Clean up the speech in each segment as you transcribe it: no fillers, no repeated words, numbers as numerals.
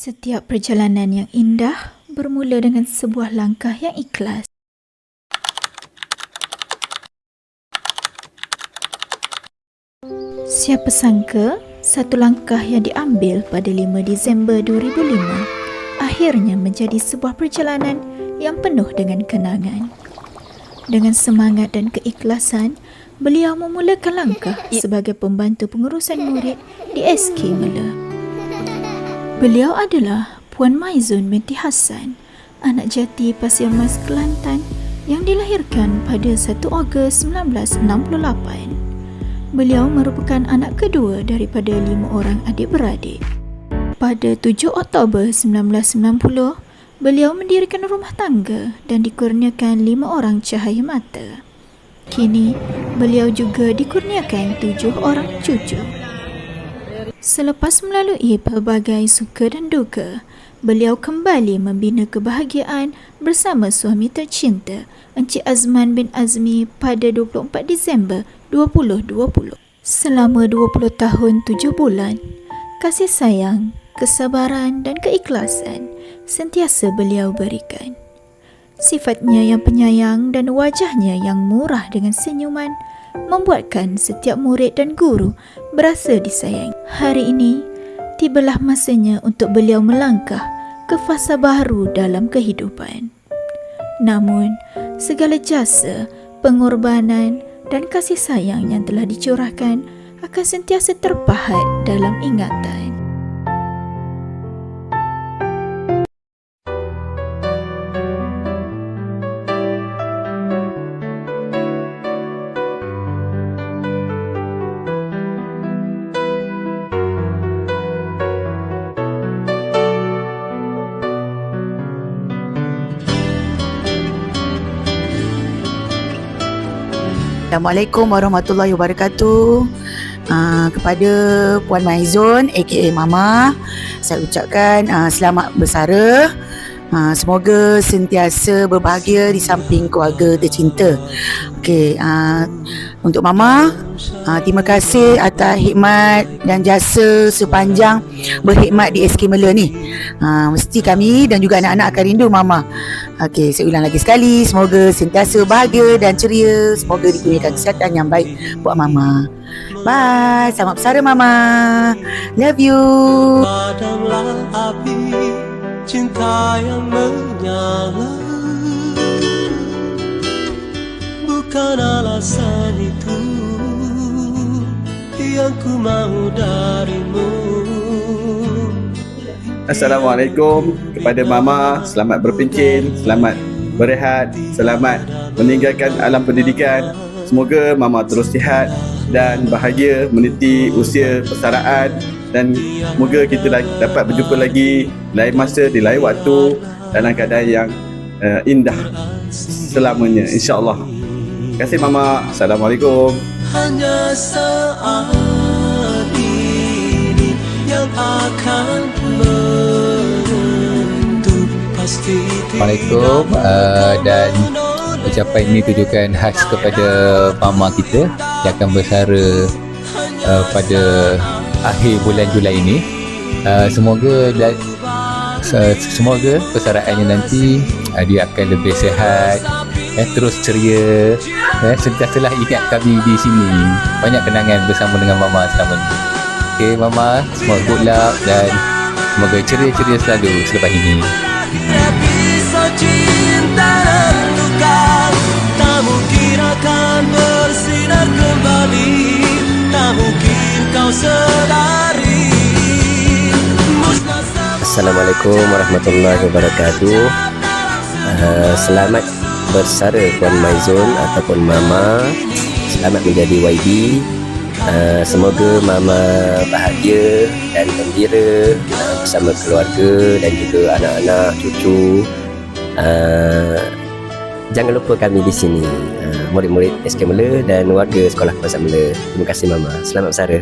Setiap perjalanan yang indah bermula dengan sebuah langkah yang ikhlas. Siapa sangka, satu langkah yang diambil pada 5 Disember 2005 akhirnya menjadi sebuah perjalanan yang penuh dengan kenangan. Dengan semangat dan keikhlasan, beliau memulakan langkah sebagai pembantu pengurusan murid di SK Mela. Beliau adalah Puan Maizun binti Hassan, anak jati Pasir Mas Kelantan yang dilahirkan pada 1 Ogos 1968. Beliau merupakan anak kedua daripada 5 orang adik-beradik. Pada 7 Oktober 1990, beliau mendirikan rumah tangga dan dikurniakan 5 orang cahaya mata. Kini, beliau juga dikurniakan 7 orang cucu. Selepas melalui pelbagai suka dan duka, beliau kembali membina kebahagiaan bersama suami tercinta, Encik Azman bin Azmi pada 24 Disember 2020. Selama 20 tahun 7 bulan, kasih sayang, kesabaran dan keikhlasan sentiasa beliau berikan. Sifatnya yang penyayang dan wajahnya yang murah dengan senyuman membuatkan setiap murid dan guru berasa disayangi. Hari ini, tibalah masanya untuk beliau melangkah ke fasa baru dalam kehidupan. Namun, segala jasa, pengorbanan dan kasih sayang yang telah dicurahkan akan sentiasa terpahat dalam ingatan. Assalamualaikum warahmatullahi wabarakatuh. Kepada Puan Maizun aka Mama, saya ucapkan selamat bersara. Semoga sentiasa berbahagia di samping keluarga tercinta. Okey, untuk Mama, terima kasih atas khidmat dan jasa sepanjang berkhidmat di SK Mela ni. Mesti kami dan juga anak-anak akan rindu Mama. Okey, saya ulang lagi sekali, semoga sentiasa bahagia dan ceria. Semoga dikurniakan kesihatan yang baik buat Mama. Bye, selamat bersara Mama. Love you. Padamlah api cinta yang menyala, bukan alasan itu yang ku mau darimu. Assalamualaikum kepada Mama, selamat berpencin, selamat berehat, selamat meninggalkan alam pendidikan. Semoga Mama terus sihat dan bahagia meniti usia persaraan, dan semoga kita dapat berjumpa lagi lain masa di lain waktu dalam keadaan yang indah selamanya, insya-Allah. Terima kasih Mama. Assalamualaikum. Hanya saat ini yang akan menentu pasti. Assalamualaikum, dan ucapan ini tujukan khas kepada Mama kita yang akan bersara pada akhir bulan Julai ini. Semoga persaraannya nanti dia akan lebih sihat, terus ceria, sentiasalah ingat kami di sini. Banyak kenangan bersama dengan Mama selama ini. Okey Mama, semoga good luck dan semoga ceria-ceria selalu selepas ini. Pisau cinta dan luka tak mungkin akan bersinar kembali, tak mungkin kau sedari. Assalamualaikum warahmatullahi wabarakatuh. Selamat bersara Puan Maizon ataupun Mama. Selamat menjadi YB. Semoga Mama bahagia dan gembira bersama keluarga dan juga anak-anak, cucu. Jangan lupa kami di sini, murid-murid SK Mela dan warga Sekolah Kebangsaan Mela. Terima kasih Mama. Selamat bersara.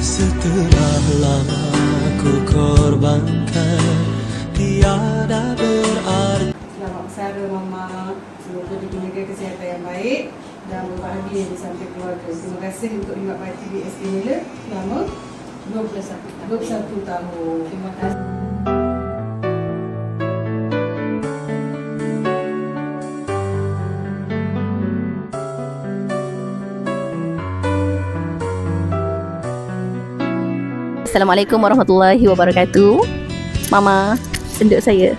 Setelah lama ku korbankan, tiada berarti. Selamat bersara Mama. Semoga diberikan kesihatan yang baik dan berbahagia di samping keluarga. Terima kasih untuk Imak Parti di SK Mela selama 21 tahun. Terima kasih. Assalamualaikum warahmatullahi wabarakatuh. Mama, senduk saya.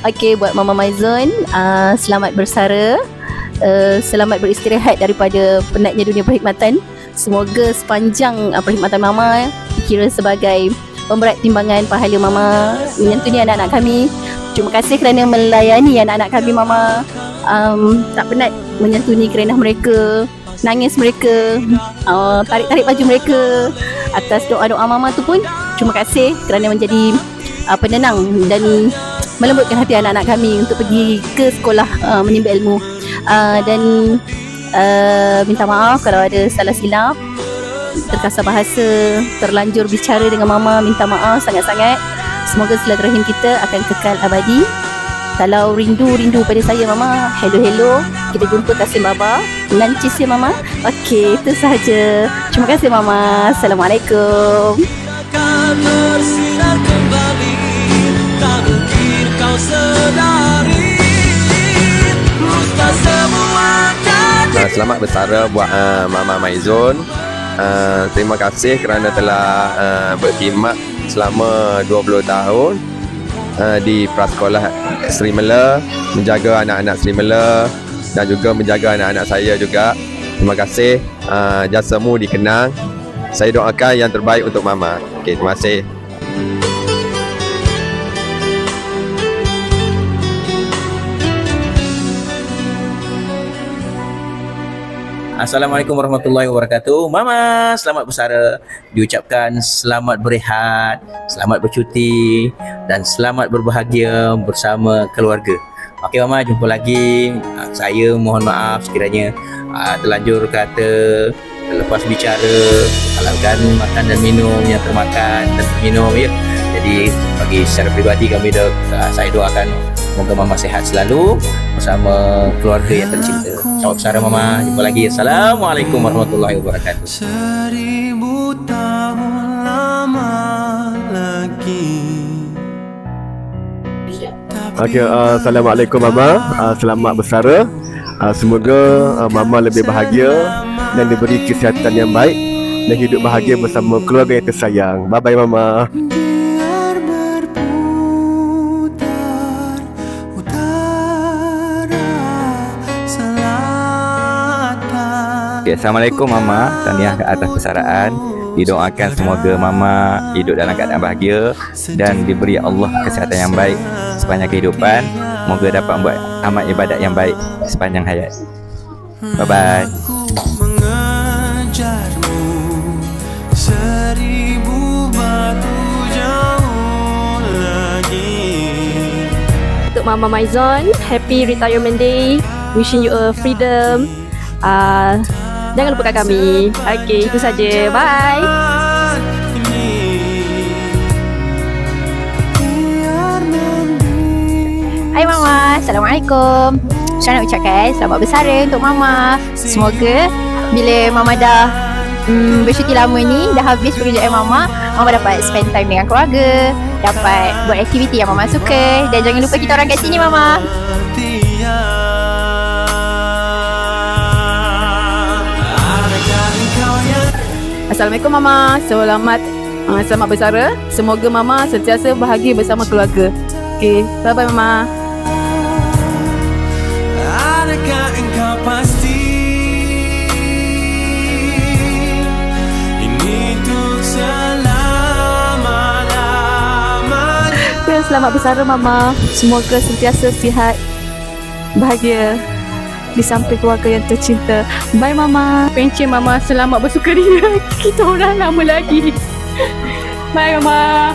Okey, buat Mama Maizon, selamat bersara. Selamat beristirahat daripada penatnya dunia perkhidmatan. Semoga sepanjang perkhidmatan Mama dikira sebagai pemberat timbangan pahala Mama menyantuni anak-anak kami. Terima kasih kerana melayani anak-anak kami Mama. Tak penat menyantuni kerenah mereka, nangis mereka, tarik-tarik baju mereka. Atas doa-doa Mama tu pun terima kasih kerana menjadi penenang dan melembutkan hati anak-anak kami untuk pergi ke sekolah menimba ilmu. Dan minta maaf kalau ada salah silap, terkasar bahasa, terlanjur bicara dengan Mama. Minta maaf sangat-sangat. Semoga silaturahim kita akan kekal abadi. Kalau rindu pada saya Mama, hello, kita jumpa kasih Baba. Nancis ya Mama. Okey, itu sahaja. Terima kasih Mama. Assalamualaikum. Akan bersinar kembali, tak mungkin kau sedari. Lupa semua janji. Selamat bersara buat Mama Maizon. Terima kasih kerana telah berkhidmat selama 20 tahun di Prasekolah Seri Mela, menjaga anak-anak Seri Mela dan juga menjaga anak-anak saya juga. Terima kasih, jasamu dikenang. Saya doakan yang terbaik untuk Mama. Okey, terima kasih. Assalamualaikum warahmatullahi wabarakatuh. Mama, selamat bersara. Diucapkan selamat berehat, selamat bercuti dan selamat berbahagia bersama keluarga. Okey Mama, jumpa lagi. Saya mohon maaf sekiranya terlanjur kata lepas bicara, halalkan makan dan minum yang termakan dan terminum ya. Jadi bagi secara peribadi saya doakan semoga Mama sihat selalu bersama keluarga yang tercinta. Selamat bersara Mama. Jumpa lagi. Assalamualaikum warahmatullahi wabarakatuh. 1000 tahun lama lagi. Okey, Assalamualaikum Mama. Selamat bersara. Semoga Mama lebih bahagia dan diberi kesihatan yang baik dan hidup bahagia bersama keluarga yang tersayang. Bye-bye Mama. Biar berputar utara selatan. Okay, Assalamualaikum Mama. Tahniah ke atas persaraan. Didoakan semoga Mama hidup dalam keadaan bahagia dan diberi Allah kesihatan yang baik sepanjang kehidupan. Semoga dapat membuat amal ibadat yang baik sepanjang hayat. Bye-bye. Mengejarmu 1000 batu jauh lagi. Untuk Mama Maizon, happy retirement day. Wishing you a freedom. Jangan lupakan kami. Okey, itu saja. Bye. Hai Mama, Assalamualaikum. Saya nak ucapkan selamat bersara untuk Mama. Semoga bila Mama dah bercuti lama ni, dah habis pekerjaan Mama dapat spend time dengan keluarga, dapat buat aktiviti yang Mama suka. Dan jangan lupa kita orang kat sini Mama. Assalamualaikum Mama. Selamat bersara. Semoga Mama sentiasa bahagia bersama keluarga. Okey, bye-bye Mama. Adakah engkau pasti ini untuk selalu? selamat bersara Mama. Semoga sentiasa sihat, bahagia di samping keluarga yang tercinta. Bye Mama. Pencen Mama, selamat bersukaria. Kita orang lama lagi. Bye Mama.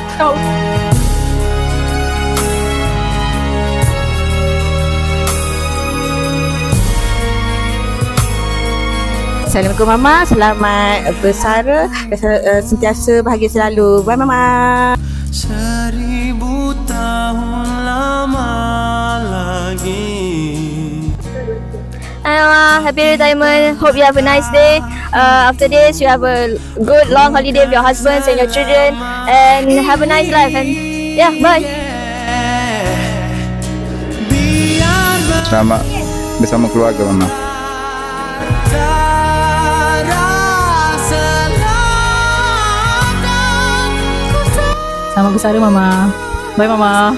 Assalamualaikum Mama, selamat bersara, sentiasa bahagia selalu. Bye Mama. 1000 tahun lama lagi. Hi Mama, happy retirement. Hope you have a nice day. After this, you have a good long holiday with your husbands and your children, and have a nice life. And yeah, bye. Selamat bersama keluarga Mama. Selamat bersara Mama. Bye Mama.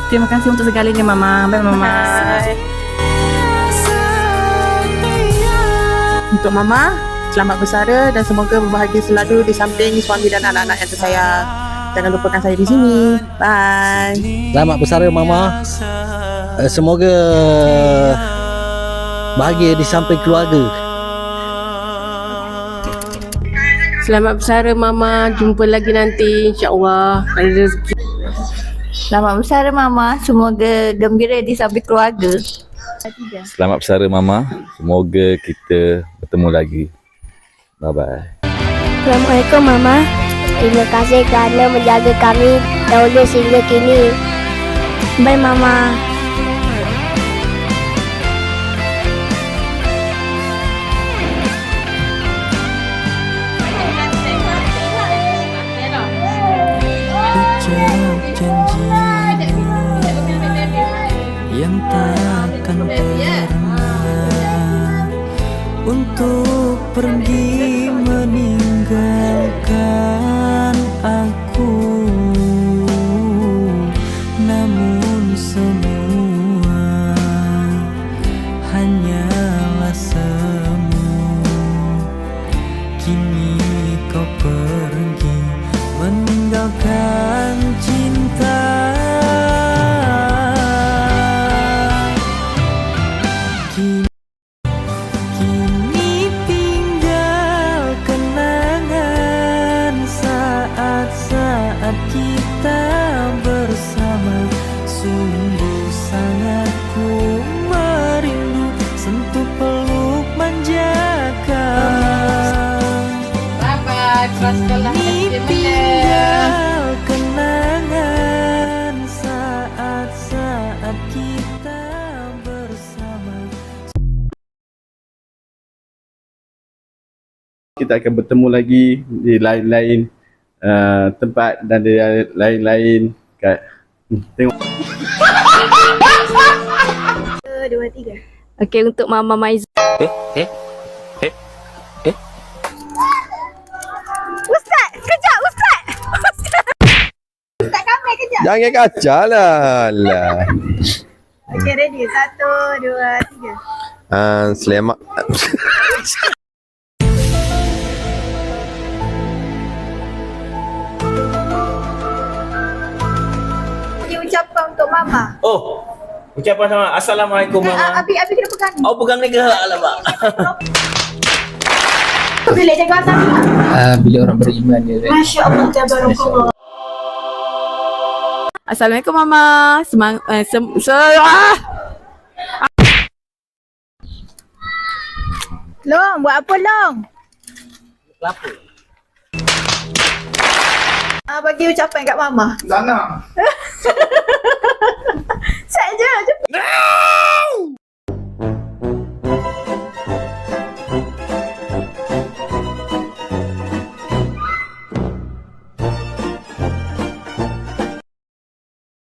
Terima kasih untuk segalanya Mama. Bye Mama. Untuk Mama, selamat bersara dan semoga berbahagia selalu di samping suami dan anak-anak yang tersayang. Jangan lupakan saya di sini. Bye. Selamat bersara Mama. Semoga bahagia di samping keluarga. Selamat bersara Mama. Jumpa lagi nanti insya-Allah. Ada rezeki. Selamat bersara Mama. Semoga gembira di samping keluarga. Selamat bersara Mama. Semoga kita bertemu lagi. Bye-bye. Assalamualaikum Mama. Terima kasih kerana menjaga kami dahulu sehingga kini. Bye Mama. Janji yang takkan pernah untuk pergi meninggalkan aku, namun semua hanyalah semu. Kini kau pergi meninggalkan cinta. Kini tinggal kenangan saat-saat kita bersama. Sungguh sangat ku merindu sentuh peluk manjakan. Kini tinggal kenangan saat-saat kita bersama. Kita akan bertemu lagi di lain-lain tempat dan di lain-lain tengok. 1, 2, 3. Okey, untuk Mama Maizun. Ustaz, kejap Ustaz. Ustaz kami kejap. Jangan kacau lah. Okey, ready. 1, 2, 3. Selamat. Ucapan untuk Mama. Oh, ucapan sama. Assalamualaikum Mama. Abi kena pegang ni. Oh, pegang ni ke? Alamak. Bila jaga azam. Bila orang beriman dia. Masya-Allah, tabarakallah. Assalamualaikum Mama. Long, buat apa Long? Kelapa. Bagi ucapan kat Mama. Sana.